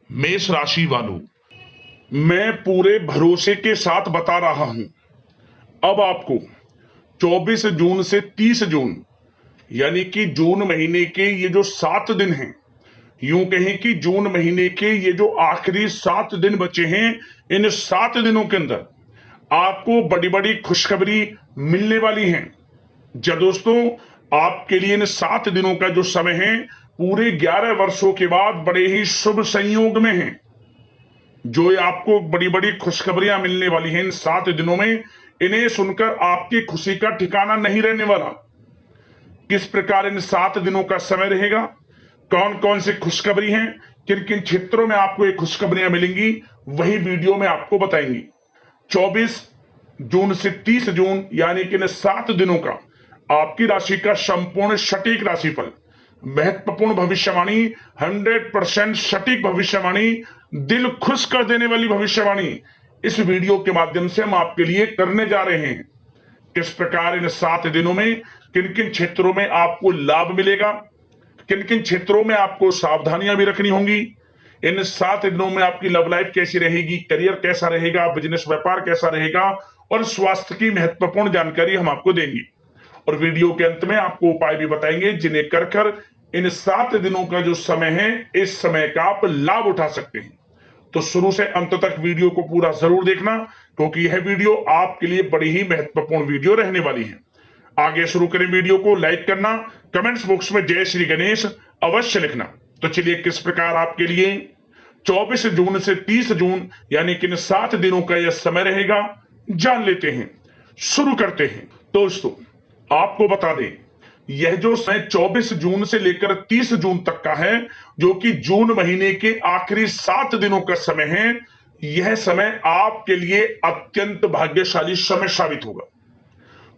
मेष राशि वालों, मैं पूरे भरोसे के साथ बता रहा हूं। अब आपको 24 जून से 30 जून यानी कि जून महीने के ये जो 7 दिन हैं, यूं कहें कि जून महीने के ये जो आखिरी 7 दिन बचे हैं, इन 7 दिनों के अंदर आपको बड़ी बड़ी खुशखबरी मिलने वाली है। जब दोस्तों, आपके लिए इन 7 दिनों का जो समय है पूरे 11 वर्षों के बाद बड़े ही शुभ संयोग में है। जो ये आपको बड़ी बड़ी खुशखबरियां मिलने वाली हैं इन 7 दिनों में, इन्हें सुनकर आपकी खुशी का ठिकाना नहीं रहने वाला। किस प्रकार इन 7 दिनों का समय रहेगा, कौन कौन सी खुशखबरी हैं, किन किन क्षेत्रों में आपको ये खुशखबरियां मिलेंगी, वही वीडियो में आपको बताएंगे। 24 जून से 30 जून यानी कि इन 7 दिनों का आपकी राशि का संपूर्ण सटीक राशिफल, महत्वपूर्ण भविष्यवाणी, 100% सटीक भविष्यवाणी, दिल खुश कर देने वाली भविष्यवाणी इस वीडियो के माध्यम से हम आपके लिए करने जा रहे हैं। किस प्रकार इन 7 दिनों में किन किन क्षेत्रों में आपको लाभ मिलेगा, किन किन क्षेत्रों में आपको सावधानियां भी रखनी होंगी, इन 7 दिनों में आपकी लव लाइफ कैसी रहेगी, करियर कैसा रहेगा, बिजनेस व्यापार कैसा रहेगा और स्वास्थ्य की महत्वपूर्ण जानकारी हम आपको देंगे। और वीडियो के अंत में आपको उपाय भी बताएंगे जिन्हें कर कर इन 7 दिनों का जो समय है, इस समय का आप लाभ उठा सकते हैं। तो शुरू से अंत तक वीडियो को पूरा जरूर देखना, क्योंकि यह वीडियो आपके लिए बड़ी ही महत्वपूर्ण वीडियो रहने वाली है। आगे शुरू करें वीडियो को, लाइक करना, कमेंट्स बॉक्स में जय श्री गणेश अवश्य लिखना। तो चलिए किस प्रकार आपके लिए 24 जून से 30 जून यानी कि इन 7 दिनों का यह समय रहेगा, जान लेते हैं। शुरू करते हैं। दोस्तों, आपको बता दें, यह जो समय 24 जून से लेकर 30 जून तक का है, जो कि जून महीने के आखिरी 7 दिनों का समय है, यह समय आपके लिए अत्यंत भाग्यशाली समय साबित होगा।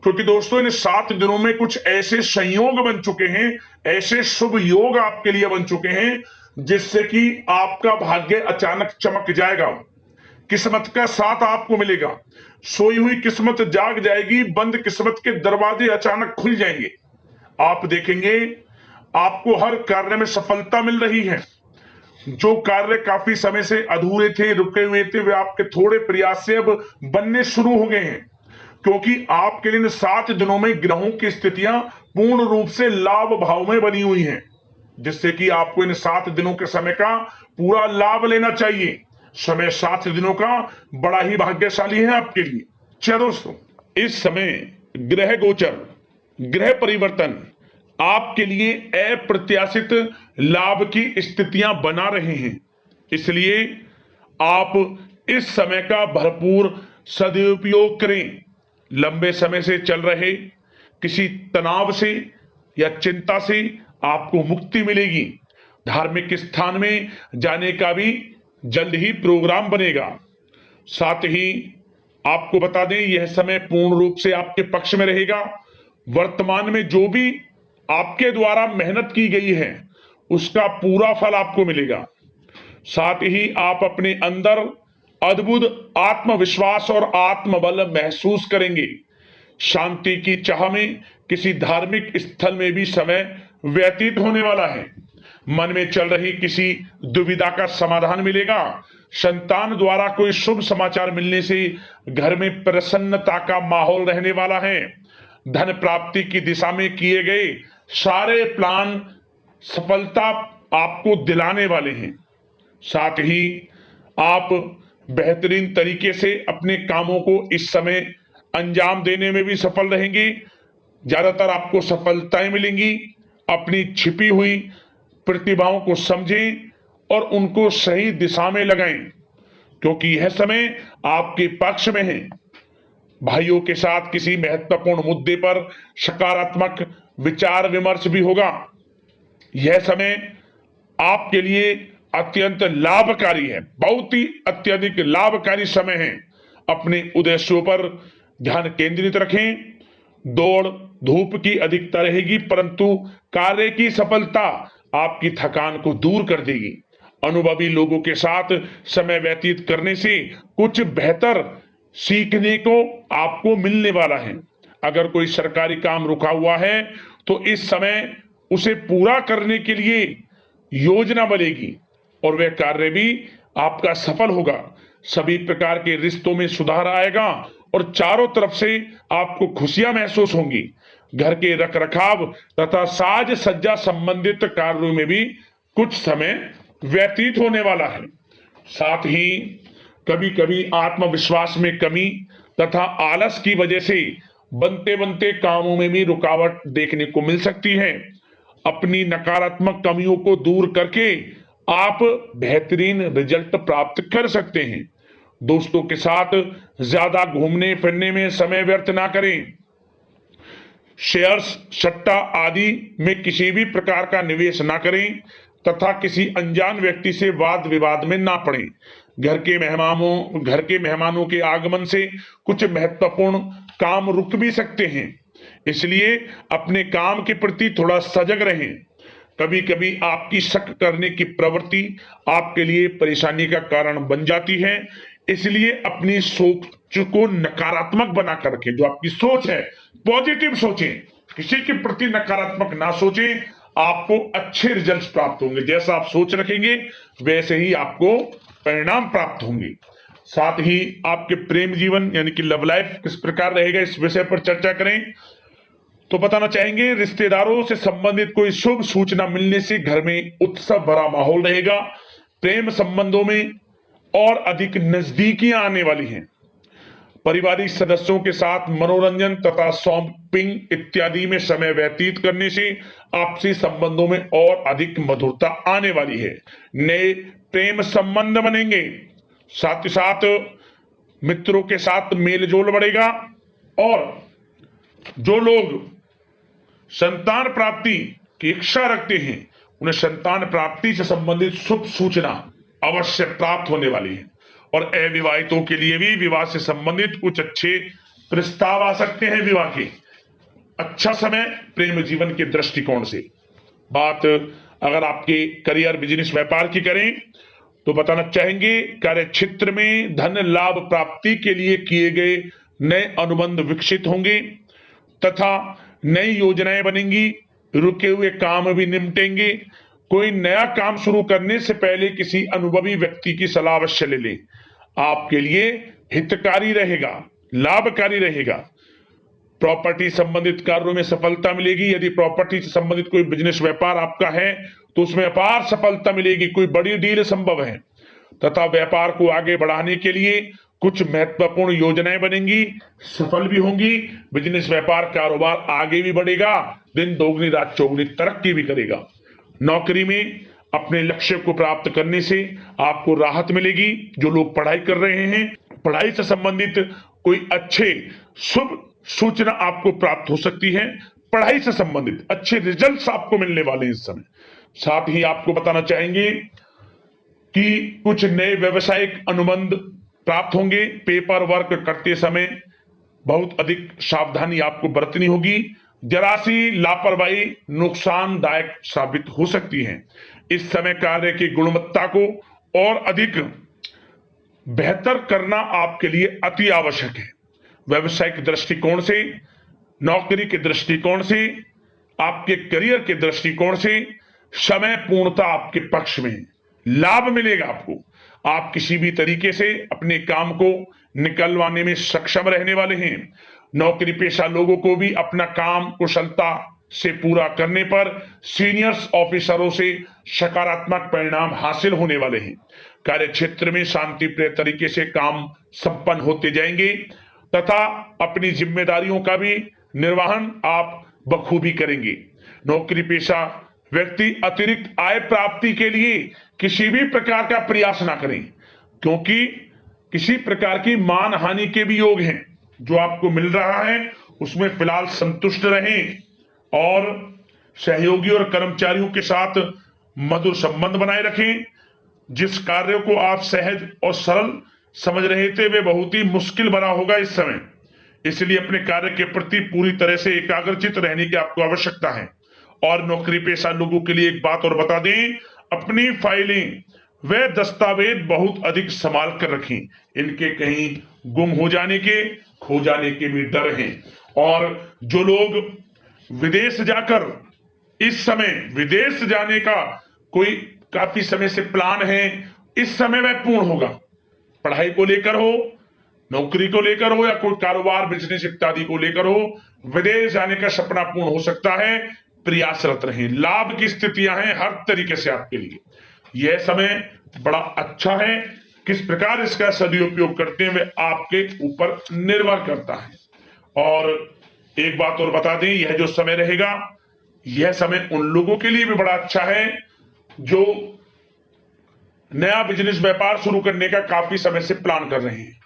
क्योंकि दोस्तों, इन 7 दिनों में कुछ ऐसे संयोग बन चुके हैं, ऐसे शुभ योग आपके लिए बन चुके हैं, जिससे कि आपका भाग्य अचानक चमक जाएगा, किस्मत का साथ आपको मिलेगा, सोई हुई किस्मत जाग जाएगी, बंद किस्मत के दरवाजे अचानक खुल जाएंगे। आप देखेंगे आपको हर कार्य में सफलता मिल रही है। जो कार्य काफी समय से अधूरे थे, रुके हुए थे, वे आपके थोड़े प्रयास से अब बनने शुरू हो गए हैं। क्योंकि आपके लिए इन 7 दिनों में ग्रहों की स्थितियां पूर्ण रूप से लाभ भाव में बनी हुई हैं, जिससे कि आपको इन 7 दिनों के समय का पूरा लाभ लेना चाहिए। समय 7 दिनों का बड़ा ही भाग्यशाली है आपके लिए। चलो दोस्तों, इस समय ग्रह गोचर, ग्रह परिवर्तन आपके लिए अप्रत्याशित लाभ की स्थितियां बना रहे हैं। इसलिए आप इस समय का भरपूर सदुपयोग करें। लंबे समय से चल रहे किसी तनाव से या चिंता से आपको मुक्ति मिलेगी। धार्मिक स्थान में जाने का भी जल्द ही प्रोग्राम बनेगा। साथ ही आपको बता दें, यह समय पूर्ण रूप से आपके पक्ष में रहेगा। वर्तमान में जो भी आपके द्वारा मेहनत की गई है, उसका पूरा फल आपको मिलेगा। साथ ही आप अपने अंदर अद्भुत आत्मविश्वास और आत्मबल महसूस करेंगे। शांति की चाह में किसी धार्मिक स्थल में भी समय व्यतीत होने वाला है। मन में चल रही किसी दुविधा का समाधान मिलेगा। संतान द्वारा कोई शुभ समाचार मिलने से घर में प्रसन्नता का माहौल रहने वाला है। धन प्राप्ति की दिशा में किए गए सारे प्लान सफलता आपको दिलाने वाले हैं। साथ ही आप बेहतरीन तरीके से अपने कामों को इस समय अंजाम देने में भी सफल रहेंगे। ज्यादातर आपको सफलताएं मिलेंगी। अपनी छिपी हुई प्रतिभाओं को समझें और उनको सही दिशा में लगाएं, क्योंकि यह समय आपके पक्ष में है। भाइयों के साथ किसी महत्वपूर्ण मुद्दे पर सकारात्मक विचार विमर्श भी होगा। यह समय आपके लिए अत्यंत लाभकारी है, बहुत ही अत्यधिक लाभकारी समय है। अपने उद्देश्यों पर ध्यान केंद्रित रखें। दौड़ धूप की अधिकता रहेगी, परंतु कार्य की सफलता आपकी थकान को दूर कर देगी। अनुभवी लोगों के साथ समय व्यतीत करने से कुछ बेहतर सीखने को आपको मिलने वाला है। अगर कोई सरकारी काम रुका हुआ है तो इस समय उसे पूरा करने के लिए योजना बनेगी। और वह कार्य भी आपका सफल होगा। सभी प्रकार के रिश्तों में सुधार आएगा और चारों तरफ से आपको खुशियां महसूस होंगी। घर के रखरखाव तथा साज सज्जा संबंधित कार्यों में भी कुछ समय व्यतीत होने वाला है। साथ ही कभी कभी आत्मविश्वास में कमी तथा आलस की वजह से बनते बनते कामों में भी रुकावट देखने को मिल सकती है। अपनी नकारात्मक कमियों को दूर करके आप बेहतरीन रिजल्ट प्राप्त कर सकते हैं। दोस्तों के साथ ज्यादा घूमने फिरने में समय व्यर्थ ना करें। शेयर्स, सट्टा आदि में किसी भी प्रकार का निवेश ना करें तथा किसी अनजान व्यक्ति से वाद विवाद में ना पड़ें। घर के मेहमानों के आगमन से कुछ महत्वपूर्ण काम रुक भी सकते हैं, इसलिए अपने काम के प्रति थोड़ा सजग रहें। कभी कभी आपकी शक करने की प्रवृत्ति आपके लिए परेशानी का कारण बन जाती है, इसलिए अपनी सोच को नकारात्मक बनाकर रखें। जो आपकी सोच है पॉजिटिव सोचें, किसी के प्रति नकारात्मक ना सोचें। आपको अच्छे रिजल्ट्स प्राप्त होंगे। जैसा आप सोच रखेंगे वैसे ही आपको परिणाम प्राप्त होंगे। साथ ही आपके प्रेम जीवन यानी कि लव लाइफ किस प्रकार रहेगा, इस विषय पर चर्चा करें तो बताना चाहेंगे, रिश्तेदारों से संबंधित कोई शुभ सूचना मिलने से घर में उत्सव भरा माहौल रहेगा। प्रेम संबंधों में और अधिक नजदीकियां आने वाली हैं। पारिवारिक सदस्यों के साथ मनोरंजन तथा शॉपिंग इत्यादि में समय व्यतीत करने से आपसी संबंधों में और अधिक मधुरता आने वाली है। नए प्रेम संबंध बनेंगे। साथ ही साथ मित्रों के साथ मेलजोल बढ़ेगा और जो लोग संतान प्राप्ति की इच्छा रखते हैं उन्हें संतान प्राप्ति से संबंधित शुभ सूचना अवश्य प्राप्त होने वाली है। और अविवाहितों के लिए भी विवाह से संबंधित कुछ अच्छे प्रस्ताव आ सकते हैं। विवाह के अच्छा समय प्रेम जीवन के दृष्टिकोण से। बात अगर आपके करियर, बिजनेस, व्यापार की करें तो बताना चाहेंगे, कार्य क्षेत्र में धन लाभ प्राप्ति के लिए किए गए नए अनुबंध विकसित होंगे तथा नई योजनाएं बनेंगी। रुके हुए काम भी निपटेंगे। कोई नया काम शुरू करने से पहले किसी अनुभवी व्यक्ति की सलाह अवश्य ले लें। आपके लिए हितकारी रहेगा, लाभकारी रहेगा। प्रॉपर्टी संबंधित कार्यों में सफलता मिलेगी। यदि प्रॉपर्टी से संबंधित कोई बिजनेस, व्यापार आपका है तो उसमें अपार सफलता मिलेगी। कोई बड़ी डील संभव है तथा व्यापार को आगे बढ़ाने के लिए कुछ महत्वपूर्ण योजनाएं बनेंगी, सफल भी होंगी। बिजनेस, व्यापार, कारोबार आगे भी बढ़ेगा। दिन दोगुनी रात चौगुनी तरक्की भी करेगा। नौकरी में अपने लक्ष्य को प्राप्त करने से आपको राहत मिलेगी। जो लोग पढ़ाई कर रहे हैं, पढ़ाई से संबंधित कोई अच्छे शुभ सूचना आपको प्राप्त हो सकती है। पढ़ाई से संबंधित अच्छे रिजल्ट्स आपको मिलने वाले हैं इस समय। साथ ही आपको बताना चाहेंगे कि कुछ नए व्यवसायिक अनुबंध प्राप्त होंगे। पेपर वर्क करते समय बहुत अधिक सावधानी आपको बरतनी होगी। जरा सी लापरवाही नुकसानदायक साबित हो सकती है। इस समय कार्य की गुणवत्ता को और अधिक बेहतर करना आपके लिए अति आवश्यक है। व्यवसायिक दृष्टिकोण से, नौकरी के दृष्टिकोण से, आपके करियर के दृष्टिकोण से समय पूर्णता आपके पक्ष में है। लाभ मिलेगा आपको। आप किसी भी तरीके से अपने काम को निकलवाने में सक्षम रहने वाले हैं। नौकरी पेशा लोगों को भी अपना काम कुशलता से पूरा करने पर सीनियर्स ऑफिसरों से सकारात्मक परिणाम हासिल होने वाले हैं। कार्य क्षेत्र में शांतिप्रिय तरीके से काम संपन्न होते जाएंगे तथा अपनी जिम्मेदारियों का भी निर्वहन आप बखूबी करेंगे। नौकरी पेशा व्यक्ति अतिरिक्त आय प्राप्ति के लिए किसी भी प्रकार का प्रयास ना करें, क्योंकि किसी प्रकार की मान हानि के भी योग हैं। जो आपको मिल रहा है उसमें फिलहाल संतुष्ट रहें और सहयोगी और कर्मचारियों के साथ मधुर संबंध बनाए रखें। जिस कार्य को आप सहज और सरल समझ रहे थे वे बहुत ही मुश्किल बना होगा इस समय, इसलिए अपने कार्य के प्रति पूरी तरह से एकाग्रचित रहने की आपको आवश्यकता है। और नौकरी पेशा लोगों के लिए एक बात और बता दें, अपनी फाइलें वे दस्तावेज बहुत अधिक संभाल कर रखें। इनके कहीं गुम हो जाने के, खो जाने के भी डर हैं। और जो लोग विदेश जाकर इस समय विदेश जाने का कोई काफी समय से प्लान है, इस समय वह पूर्ण होगा। पढ़ाई को लेकर हो, नौकरी को लेकर हो, या कोई कारोबार बिजनेस इत्यादि को लेकर हो, विदेश जाने का सपना पूर्ण हो सकता है। प्रयासरत रहें, लाभ की स्थितियां हैं हर तरीके से आपके लिए। यह समय बड़ा अच्छा है। किस प्रकार इसका सदुपयोग करते हैं वह आपके ऊपर निर्भर करता है। और एक बात और बता दें, यह जो समय रहेगा, यह समय उन लोगों के लिए भी बड़ा अच्छा है जो नया बिजनेस व्यापार शुरू करने का काफी समय से प्लान कर रहे हैं।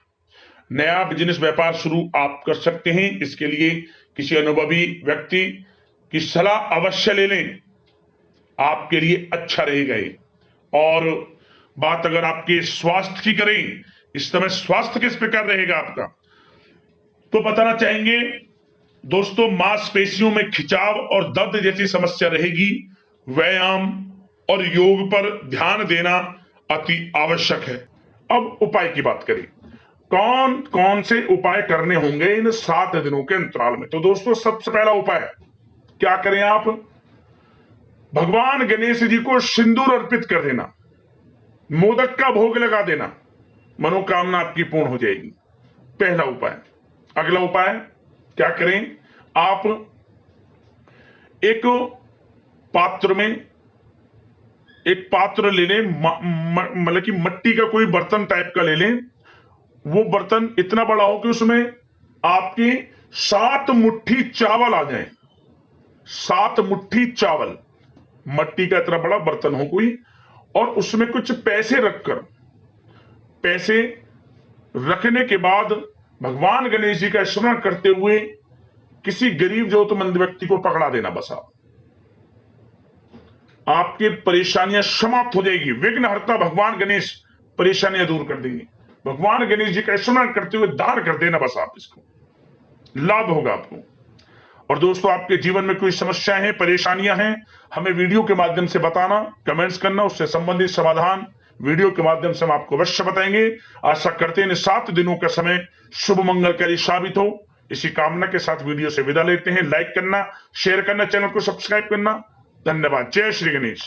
नया बिजनेस व्यापार शुरू आप कर सकते हैं। इसके लिए किसी अनुभवी व्यक्ति की सलाह अवश्य ले लें, आपके लिए अच्छा रहेगा ये। और बात अगर आपके स्वास्थ्य की करें, इस समय स्वास्थ्य किस प्रकार रहेगा आपका, तो बताना चाहेंगे दोस्तों, मांसपेशियों में खिंचाव और दर्द जैसी समस्या रहेगी। व्यायाम और योग पर ध्यान देना अति आवश्यक है। अब उपाय की बात करें, कौन कौन से उपाय करने होंगे इन 7 दिनों के अंतराल में। तो दोस्तों, सबसे पहला उपाय क्या करें आप, भगवान गणेश जी को सिंदूर अर्पित कर देना, मोदक का भोग लगा देना, मनोकामना आपकी पूर्ण हो जाएगी। पहला उपाय। अगला उपाय क्या करें, आप एक पात्र ले लें, मतलब कि मिट्टी का कोई बर्तन टाइप का ले लें। वो बर्तन इतना बड़ा हो कि उसमें आपकी 7 मुट्ठी चावल आ जाए। 7 मुट्ठी चावल, मिट्टी का इतना बड़ा बर्तन हो कोई, और उसमें कुछ पैसे रखकर, पैसे रखने के बाद भगवान गणेश जी का स्मरण करते हुए किसी गरीब जरूरतमंद व्यक्ति को पकड़ा देना। बस आपकी परेशानियां समाप्त हो जाएगी। विघ्नहर्ता भगवान गणेश परेशानियां दूर कर देंगे। भगवान गणेश जी का स्मरण करते हुए दान कर देना, बस आप इसको, लाभ होगा आपको। और दोस्तों, आपके जीवन में कोई समस्याएं हैं, परेशानियां हैं, हमें वीडियो के माध्यम से बताना, कमेंट्स करना, उससे संबंधित समाधान वीडियो के माध्यम से हम आपको अवश्य बताएंगे। आशा करते हैं इन 7 दिनों का समय शुभ मंगलकारी साबित हो। इसी कामना के साथ वीडियो से विदा लेते हैं। लाइक करना, शेयर करना, चैनल को सब्सक्राइब करना। धन्यवाद। जय श्री गणेश।